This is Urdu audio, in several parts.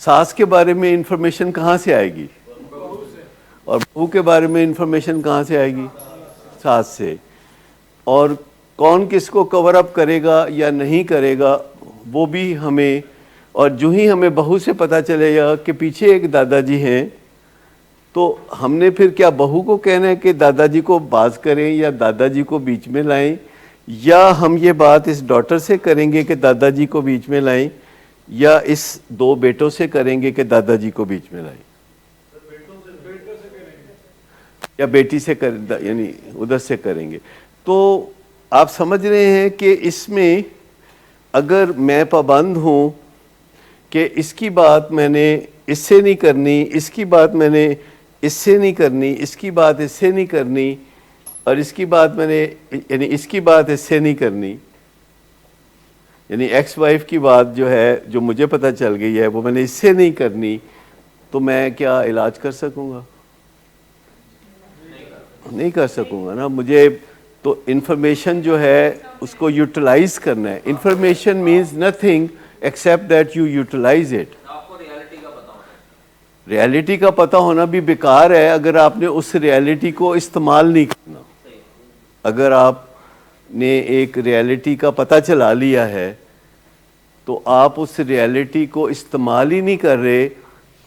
ساس کے بارے میں انفارمیشن کہاں سے آئے گی؟ اور بہو کے بارے میں انفارمیشن کہاں سے آئے گی؟ ساس سے. اور کون کس کو کور اپ کرے گا یا نہیں کرے گا وہ بھی ہمیں. اور جو ہی ہمیں بہو سے پتہ چلے گا کہ پیچھے ایک دادا جی ہیں تو ہم نے پھر کیا بہو کو کہنا ہے کہ دادا جی کو باز کریں یا دادا جی کو بیچ میں لائیں، یا ہم یہ بات اس ڈاٹر سے کریں گے کہ دادا جی کو بیچ میں لائیں، یا اس دو بیٹوں سے کریں گے کہ دادا جی کو بیچ میں لائیں، یا بیٹی سے یعنی ادھر سے کریں گے. تو آپ سمجھ رہے ہیں کہ اس میں اگر میں پابند ہوں کہ اس کی بات میں نے اس سے نہیں کرنی، اس کی بات میں نے اس سے نہیں کرنی، اس کی بات اس سے نہیں کرنی، اور اس کی بات میں نے یعنی اس کی بات اس سے نہیں کرنی، یعنی ایکس وائف کی بات جو ہے جو مجھے پتہ چل گئی ہے وہ میں نے اس سے نہیں کرنی، تو میں کیا علاج کر سکوں گا؟ نہیں کر سکوں گا نا. مجھے تو انفارمیشن جو ہے اس کو یوٹیلائز کرنا ہے. Information means nothing except that you utilise it. Reality کا پتہ ہونا بھی بیکار ہے اگر آپ نے اس ریالٹی کو استعمال نہیں کرنا. اگر آپ نے ایک ریالٹی کا پتہ چلا لیا ہے تو آپ اس ریالٹی کو استعمال ہی نہیں کر رہے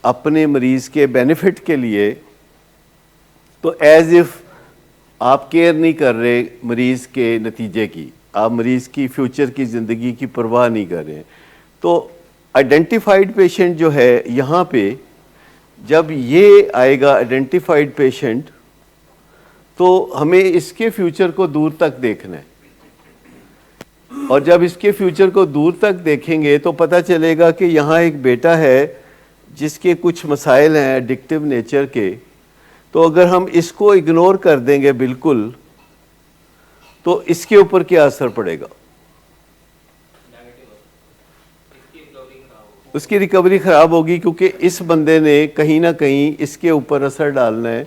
اپنے مریض کے بینیفٹ کے لیے، تو ایز اف آپ کیئر نہیں کر رہے مریض کے نتیجے کی، آپ مریض کی فیوچر کی زندگی کی پرواہ نہیں کر رہے. تو آئیڈینٹیفائڈ پیشنٹ جو ہے یہاں پہ جب یہ آئے گا آئیڈینٹیفائڈ پیشنٹ تو ہمیں اس کے فیوچر کو دور تک دیکھنا ہے. اور جب اس کے فیوچر کو دور تک دیکھیں گے تو پتہ چلے گا کہ یہاں ایک بیٹا ہے جس کے کچھ مسائل ہیں ایڈکٹیو نیچر کے، تو اگر ہم اس کو اگنور کر دیں گے بالکل تو اس کے اوپر کیا اثر پڑے گا؟ اس کی ریکوری خراب ہوگی، کیونکہ اس بندے نے کہیں نہ کہیں اس کے اوپر اثر ڈالنا ہے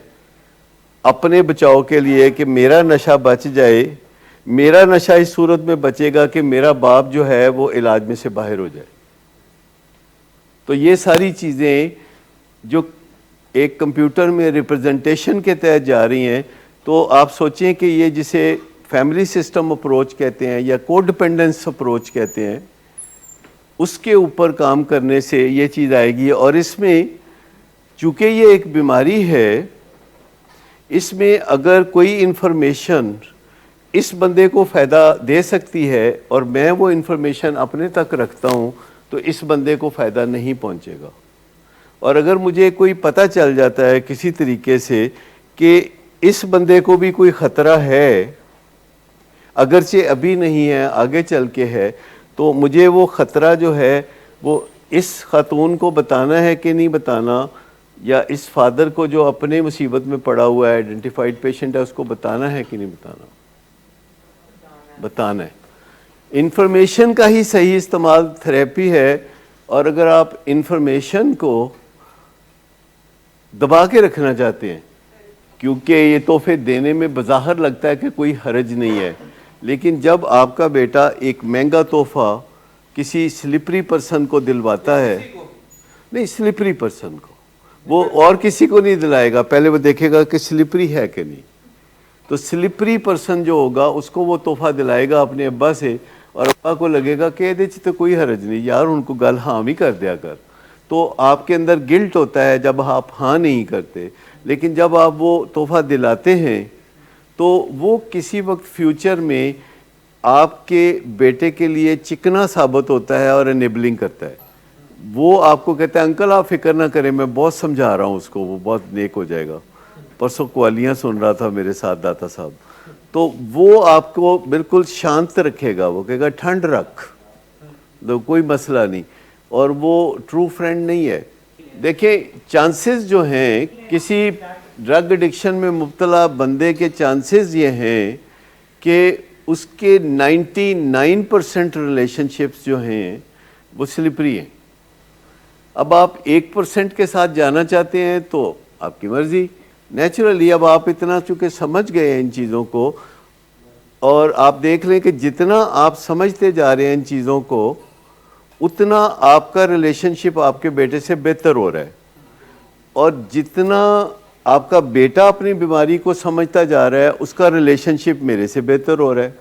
اپنے بچاؤ کے لیے کہ میرا نشہ بچ جائے. میرا نشہ اس صورت میں بچے گا کہ میرا باپ جو ہے وہ علاج میں سے باہر ہو جائے. تو یہ ساری چیزیں جو ایک کمپیوٹر میں ریپرزنٹیشن کے تحت جا رہی ہیں، تو آپ سوچیں کہ یہ جسے فیملی سسٹم اپروچ کہتے ہیں یا کو ڈپینڈنس اپروچ کہتے ہیں، اس کے اوپر کام کرنے سے یہ چیز آئے گی. اور اس میں چونکہ یہ ایک بیماری ہے، اس میں اگر کوئی انفارمیشن اس بندے کو فائدہ دے سکتی ہے اور میں وہ انفارمیشن اپنے تک رکھتا ہوں تو اس بندے کو فائدہ نہیں پہنچے گا. اور اگر مجھے کوئی پتہ چل جاتا ہے کسی طریقے سے کہ اس بندے کو بھی کوئی خطرہ ہے، اگرچہ ابھی نہیں ہے آگے چل کے ہے، تو مجھے وہ خطرہ جو ہے وہ اس خاتون کو بتانا ہے کہ نہیں بتانا، یا اس فادر کو جو اپنے مصیبت میں پڑا ہوا ہے آئیڈینٹیفائڈ پیشنٹ ہے اس کو بتانا ہے کہ نہیں بتانا؟ بتانا ہے. انفارمیشن کا ہی صحیح استعمال تھراپی ہے. اور اگر آپ انفارمیشن کو دبا کے رکھنا چاہتے ہیں، کیونکہ یہ تحفے دینے میں بظاہر لگتا ہے کہ کوئی حرج نہیں ہے، لیکن جب آپ کا بیٹا ایک مہنگا تحفہ کسی سلپری پرسن کو دلواتا ہے، نہیں سلپری پرسن کو، وہ اور کسی کو نہیں دلائے گا، پہلے وہ دیکھے گا کہ سلپری ہے کہ نہیں. تو سلپری پرسن جو ہوگا اس کو وہ تحفہ دلائے گا اپنے ابا سے، اور ابا کو لگے گا کہ یہ تو کوئی حرج نہیں یار، ان کو گل ہاں بھی کر دیا کر. تو آپ کے اندر گلٹ ہوتا ہے جب آپ ہاں نہیں کرتے. لیکن جب آپ وہ تحفہ دلاتے ہیں تو وہ کسی وقت فیوچر میں آپ کے بیٹے کے لیے چکنا ثابت ہوتا ہے اور انیبلنگ کرتا ہے. وہ آپ کو کہتا ہے انکل آپ فکر نہ کریں، میں بہت سمجھا رہا ہوں اس کو، وہ بہت نیک ہو جائے گا. پرسوں قوالیاں سن رہا تھا میرے ساتھ داتا صاحب، تو وہ آپ کو بالکل شانت رکھے گا، وہ کہے گا ٹھنڈ رکھ، تو کوئی مسئلہ نہیں. اور وہ ٹرو فرینڈ نہیں ہے. دیکھیں چانسز جو ہیں کسی ڈرگ ایڈکشن میں مبتلا بندے کے چانسز یہ ہیں کہ اس کے 99% ریلیشن شپس جو ہیں وہ سلپری ہیں. اب آپ 1% کے ساتھ جانا چاہتے ہیں تو آپ کی مرضی. نیچرلی اب آپ اتنا چونکہ سمجھ گئے ہیں ان چیزوں کو، اور آپ دیکھ لیں کہ جتنا آپ سمجھتے جا رہے ہیں ان چیزوں کو اتنا آپ کا ریلیشن شپ آپ کے بیٹے سے بہتر ہو رہا ہے، اور جتنا آپ کا بیٹا اپنی بیماری کو سمجھتا جا رہا ہے اس کا ریلیشن شپ میرے سے بہتر ہو رہا ہے.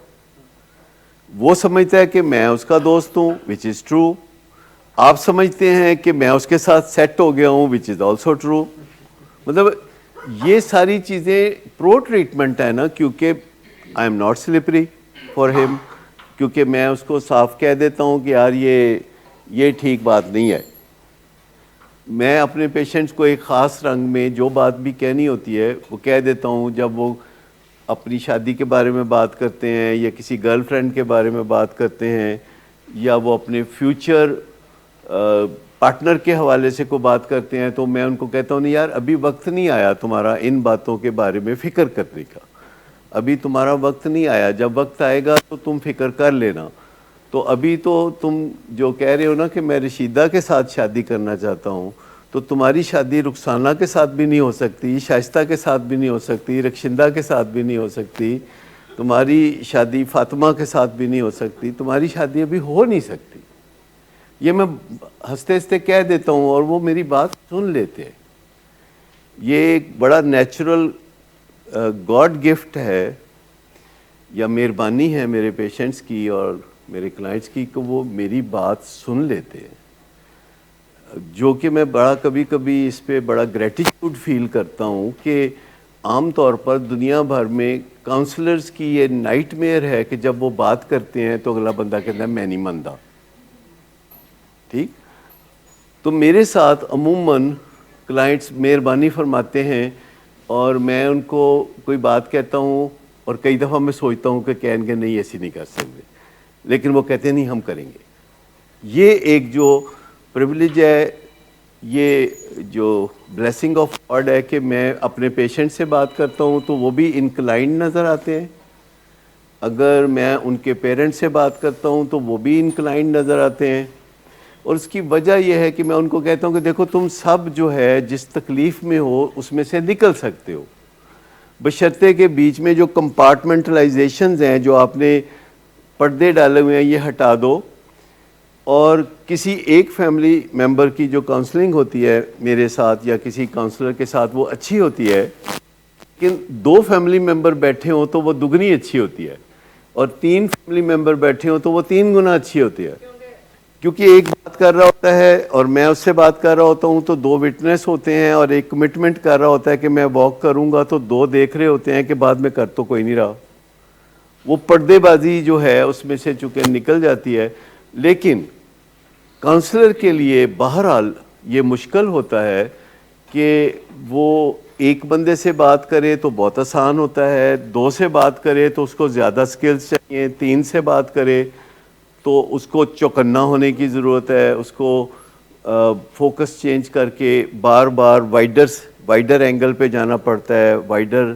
وہ سمجھتا ہے کہ میں اس کا دوست ہوں وچ از ٹرو، آپ سمجھتے ہیں کہ میں اس کے ساتھ سیٹ ہو گیا ہوں وچ از آلسو ٹرو. مطلب یہ ساری چیزیں پرو ٹریٹمنٹ ہے نا، کیونکہ I am not slippery for ہم، کیونکہ میں اس کو صاف کہہ دیتا ہوں کہ یار یہ ٹھیک بات نہیں ہے. میں اپنے پیشنٹس کو ایک خاص رنگ میں جو بات بھی کہنی ہوتی ہے وہ کہہ دیتا ہوں. جب وہ اپنی شادی کے بارے میں بات کرتے ہیں یا کسی گرل فرینڈ کے بارے میں بات کرتے ہیں یا وہ اپنے فیوچر پارٹنر کے حوالے سے کوئی بات کرتے ہیں، تو میں ان کو کہتا ہوں نہیں یار ابھی وقت نہیں آیا تمہارا ان باتوں کے بارے میں فکر کرنے کا، ابھی تمہارا وقت نہیں آیا، جب وقت آئے گا تو تم فکر کر لینا. تو ابھی تو تم جو کہہ رہے ہو نا کہ میں رشیدہ کے ساتھ شادی کرنا چاہتا ہوں، تو تمہاری شادی رخسانہ کے ساتھ بھی نہیں ہو سکتی، شائستہ کے ساتھ بھی نہیں ہو سکتی، رخشندہ کے ساتھ بھی نہیں ہو سکتی، تمہاری شادی فاطمہ کے ساتھ بھی نہیں ہو سکتی، تمہاری شادی ابھی ہو نہیں سکتی. یہ میں ہنستے ہنستے کہہ دیتا ہوں اور وہ میری بات سن لیتے ہیں. یہ ایک بڑا نیچرل گاڈ گفٹ ہے یا مہربانی ہے میرے پیشنٹس کی اور میرے کلائنٹس کی کہ وہ میری بات سن لیتے ہیں، جو کہ میں بڑا کبھی کبھی اس پہ بڑا گریٹیٹیوڈ فیل کرتا ہوں کہ عام طور پر دنیا بھر میں کاؤنسلرز کی یہ نائٹ میئر ہے کہ جب وہ بات کرتے ہیں تو اگلا بندہ کہتا ہے میں نہیں مانتا. ٹھیک، تو میرے ساتھ عموماً کلائنٹس مہربانی فرماتے ہیں اور میں ان کو کوئی بات کہتا ہوں اور کئی دفعہ میں سوچتا ہوں کہ کہیں گے نہیں ایسی نہیں کر سکتے، لیکن وہ کہتے ہیں نہیں ہم کریں گے. یہ ایک جو پریویلیج ہے، یہ جو بلیسنگ آف گاڈ ہے کہ میں اپنے پیشنٹ سے بات کرتا ہوں تو وہ بھی انکلائنڈ نظر آتے ہیں. اگر میں ان کے پیرنٹ سے بات کرتا ہوں تو وہ بھی انکلائنڈ نظر آتے ہیں. اور اس کی وجہ یہ ہے کہ میں ان کو کہتا ہوں کہ دیکھو تم سب جو ہے جس تکلیف میں ہو اس میں سے نکل سکتے ہو، بشرطے کے بیچ میں جو کمپارٹمنٹلائزیشنز ہیں، جو آپ نے پردے ڈالے ہوئے ہیں، یہ ہٹا دو. اور کسی ایک فیملی ممبر کی جو کاؤنسلنگ ہوتی ہے میرے ساتھ یا کسی کاؤنسلر کے ساتھ وہ اچھی ہوتی ہے، لیکن 2 فیملی ممبر بیٹھے ہوں تو وہ دگنی اچھی ہوتی ہے، اور 3 فیملی ممبر بیٹھے ہوں تو وہ 3 گنا اچھی ہوتی ہے. کیونکہ ایک بات کر رہا ہوتا ہے اور میں اس سے بات کر رہا ہوتا ہوں تو 2 وٹنس ہوتے ہیں، اور ایک کمٹمنٹ کر رہا ہوتا ہے کہ میں واک کروں گا تو 2 دیکھ رہے ہوتے ہیں کہ بعد میں کر تو کوئی نہیں رہا. وہ پردے بازی جو ہے اس میں سے چونکہ نکل جاتی ہے. لیکن کاؤنسلر کے لیے بہرحال یہ مشکل ہوتا ہے کہ وہ ایک بندے سے بات کرے تو بہت آسان ہوتا ہے، 2 سے بات کرے تو اس کو زیادہ سکلز چاہیے، 3 سے بات کرے تو اس کو چوکنا ہونے کی ضرورت ہے، اس کو فوکس چینج کر کے بار بار وائڈر اینگل پہ جانا پڑتا ہے، وائڈر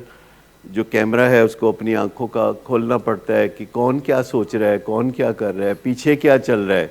جو کیمرہ ہے اس کو اپنی آنکھوں کا کھولنا پڑتا ہے کہ کون کیا سوچ رہا ہے، کون کیا کر رہا ہے، پیچھے کیا چل رہا ہے.